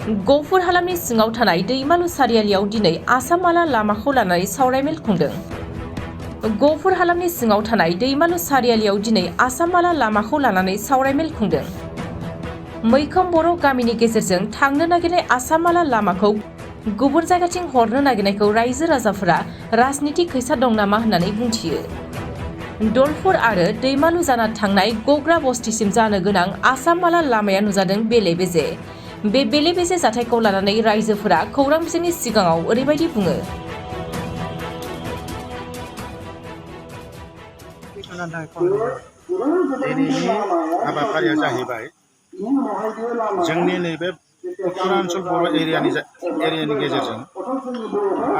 गफुर हालामनि सिङाव थानाय दैमालु सारियालियाव दिनै आसामाला लामाखौ लानानै सावरायमेल खुंदों। गफुर हालामनि सिङाव थानाय दैमालु सारियालियाव दिनै आसामाला लामाखौ लानानै सावरायमेल खुंदों। मैखोम बर' गामिनि गेजेरजों थांनो नागिरनाय आसामाला लामाखौ गुबुन जायगाथिं हरनो नागिरनायखौ रायजो राजाफोरा राजनितिक खैसा दं नामा होननानै बुंथियो। दलफुर आरो दैमालु जाना थांनाय गग्रा बस्तिसिम जानो गोनां आसामाला लामाया नुजादों बेले बेजे। बे बेले बेजे जाथायखौ लानानै रायजोफोरा खौरां बिजोंनि सिगाङाव ओरैबायदि बुङो। दिनैनि हाबाफारिया जाहैबाय जोंनि नैबे उत्तरांचल बर' एरियानि गेजेरजों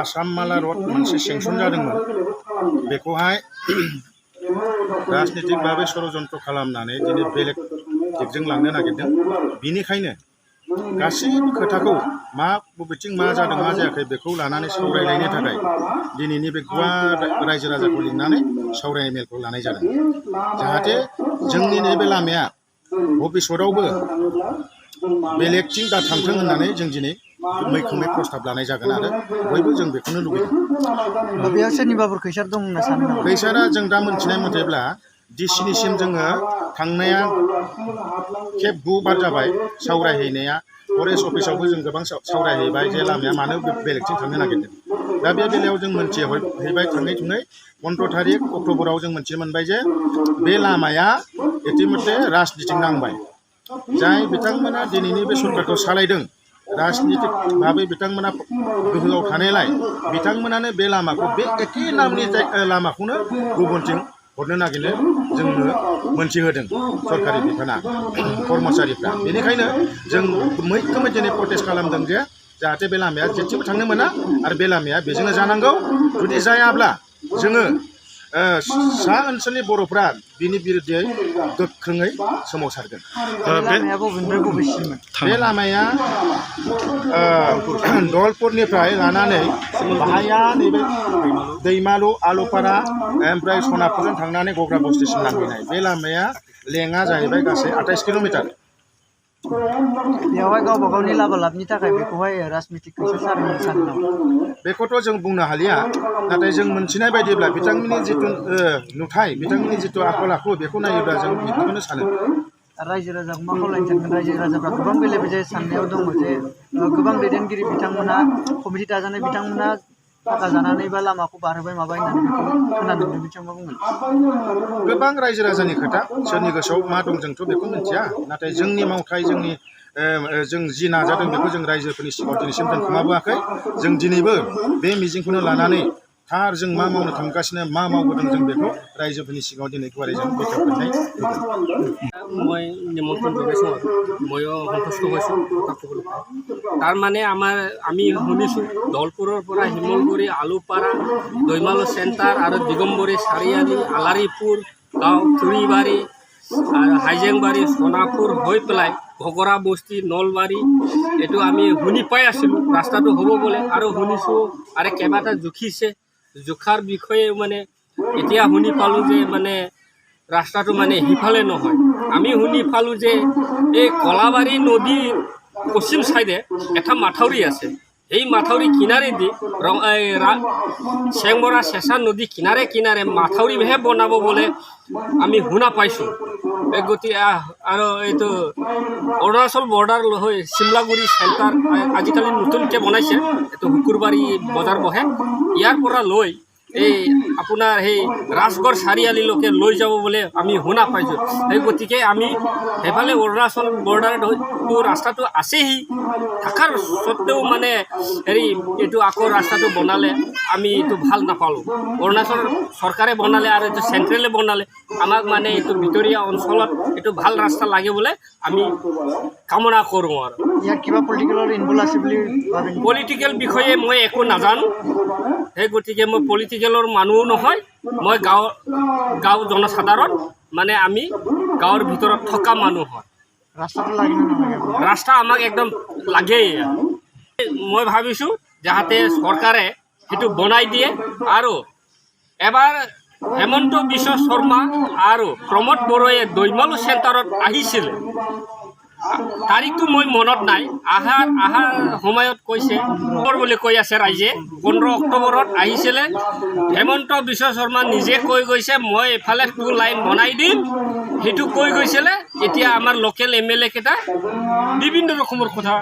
आसाम माला रड मोनसे सेंसन जादोंमोन। बेखौहाय राजनितिक भाबै षड़यन्त्र खालामनानै दिनै बेलेग दिगजों लांनो नागिरदों। बिनिखायनो गासैबो खोथाखौ बबेथिं मा जादों मा जायाखै बेखौ लानानै सावरायलायनो थाखाय दिनैनि बे गुवार रायजो राजाखौ लिंनानै सावरायनाय मेलखौ लानाय जादों। जाहाथे जोंनि नैबे लामाया भबिष्यतावबो बेलेगथिं दा थांथों होननानै जों दिनै मैखोमै प्रस्ताब लानाय जागोन आरो बयबो जों बेखौनो लुबैदों। बेयाव सोरनिबाफोर खैसार दं होनना सानो नामा? खैसारा जों दा मोनथिनाय मथेब्ला डिसिनिसिम जोङो थांनाया खेब 9 बार जाबाय सावरायहैनाया। फरेस्ट अफिसावबो जों गोबां सावरायहैबाय जे लामाया मानो बेलेगथिं थांनो नागिरदों। दा बे बेलायाव जों मोनथिहैबाय थाङै 15 तारिख अक्ट'बराव जों मोनथिनो मोनबाय जे बे लामाया इतिमध्य राजनितिक नांबाय। जाय बिथांमोना दिनैनि बे सरकारखौ सालायदों राजनितिक भाबै बिथांमोना गोहोआव थानायलाय बिथांमोनानो बे लामाखौ बे एखे नामनि लामाखौनो गुबुनथिं हरनो नागिरनो जोंनो मोनथिहोदों सरकारि बिफाना कर्मचारिफ्रा। बेनिखायनो जों मैखोमै दिनै प्रटेस्ट खालामदों जे जाहाथे बे लामाया जेथिंबो थांनो मोना आरो बे लामाया बेजोंनो जानांगौ। जुदि जायाब्ला जोङो सा ओनसोलनि बर'फ्रा बिनि बिरुद्धै गोख्रोङै सोमावसारगोन। बे लामाया दलपुरनिफ्राय लानानै बाहाया नैबे दैमालु आलुपारा ओमफ्राय सनापुरजों थांनानै गग्रा बस्तिसिम लांहैनाय बे लामाया लेङा जाहैबाय गासै 28 किल'मिटार। बेवहाय गावबा गावनि लाबा लाबनि थाखाय बेखौहाय राजनितिक खैसा सानो नामा? बेखौथ' जों बुंनो हालिया। नाथाय जों मोनथिनाय बायदिब्ला बिथांमोननि जिथु नुथाय बिथांमोननि जिथु आखल आखु बेखौ नायोब्ला जों बेखौनो सानो। रायजो राजाखौ मा खावलायनो सानगोन? रायजो राजाफ्रा गोबां बेले बेजे साननायाव दङ जे गोबां दैदेनगिरि बिथांमोना कमिटि दाजानाय बिथांमोना थाखा जानानै बा लामाखौ बारहोबाय माबाय होननानै बेखौ खोनानो मोनदों। बिथिङाव मा बुंगोन? गोबां रायजो राजानि खोथा, सोरनि गोसोआव मा दं जोंथ' बेखौ मिथिया। नाथाय जोंनि मावथाय जों जि नाजादों बेखौ जों रायजोफोरनि सिगाङाव दिनैसिम दोनखोमाबोआखै। जों दिनैबो बे मिजिंखौनो लानानै थार जों मा मावनो थांगासिनो मा मावबोदों जों बेखौ रायजोफोरनि सिगाङाव दिनै गुवारै जों बेखेवफिननाय মই নিমন্ত্রণ জনাইছোঁ আৰু ময়ো সন্তুষ্ট হৈছোঁ কথাবোৰ। তাৰমানে আমি শুনিছোঁ দলপুৰৰ পৰা শিমলগুৰি, আলুপাৰা, দৈমালু চেণ্টাৰ আৰু দিগম্বৰী, চাৰিআলি, আলাৰীপুৰ গাঁও, থুৰিবাৰী আৰু হাইজেংবাৰী, সোণাপুৰ হৈ পেলাই ঘগৰা বস্তি, নলবাৰী এইটো আমি শুনি পাই আছিলোঁ ৰাস্তাটো হ'ব বোলে। আৰু শুনিছোঁ আৰু কেইবাটা জুখিছে, জোখাৰ বিষয়ে মানে এতিয়া শুনি পালোঁ যে মানে ৰাস্তাটো মানে সিফালে নহয়। আমি শুনি পালোঁ যে এই কলাবাৰী নদীৰ পশ্চিম চাইডে এটা মাথাউৰি আছে। এই মাথাউৰি কিনাৰেদি চেংমৰা চেঁচা নদী কিনাৰে কিনাৰে মাথাউৰিহে বনাব বোলে আমি শুনা পাইছোঁ। এই গতি আৰু এইটো অৰুণাচল বৰ্ডাৰ হৈ চিমলাগুৰি চেণ্টাৰ আজিকালি নতুনকৈ বনাইছে। এইটো শুকুৰবাৰী বজাৰ বহে। ইয়াৰ পৰা লৈ এই আপোনাৰ সেই ৰাজগড় চাৰিআলিলৈকে লৈ যাব বোলে আমি শুনা পাইছোঁ। সেই গতিকে আমি সেইফালে অৰুণাচল বৰ্ডাৰটো ৰাস্তাটো আছেহি থকাৰ স্বত্বেও মানে এইটো আকৌ ৰাস্তাটো বনালে আমি এইটো ভাল নাপালোঁ। অৰুণাচল চৰকাৰে বনালে আৰু এইটো চেণ্ট্ৰেলে বনালে। আমাক মানে এইটো ভিতৰীয়া অঞ্চলত এইটো ভাল ৰাস্তা লাগে বোলে আমি কামনা কৰোঁ। আৰু ইয়াত কিবা পলিটিকেলৰ ইনভলভ আছে বুলি ভাবে? পলিটিকেল বিষয়ে মই একো নাজানো। সেই গতিকে মই পলিটিকেলৰ মানুহ নহয়। মই গাঁও জনসাধাৰণ, মানে আমি গাঁৱৰ ভিতৰত থকা মানুহ হয়। ৰাস্তাটো লাগে নে নালাগে? ৰাস্তা আমাক একদম লাগেই। মই ভাবিছোঁ যাতে চৰকাৰে সেইটো বনাই দিয়ে। আৰু এবাৰ হেমন্ত বিশ্ব শৰ্মা আৰু প্ৰমোদ বড়োৱে দৈমালু চেণ্টাৰত আহিছিলে। তাৰিখটো মই মনত নাই আহাৰ সময়ত কৈছে বুলি কৈ আছে ৰাইজে 15 অক্টোবৰত আহিছিলে হেমন্ত বিশ্ব শৰ্মা নিজে কৈ গৈছে মই এফালে 2 লাইন বনাই দিম সেইটো কৈ গৈছিলে এতিয়া আমাৰ লোকেল MLA কেইটা বিভিন্ন ৰকমৰ কথা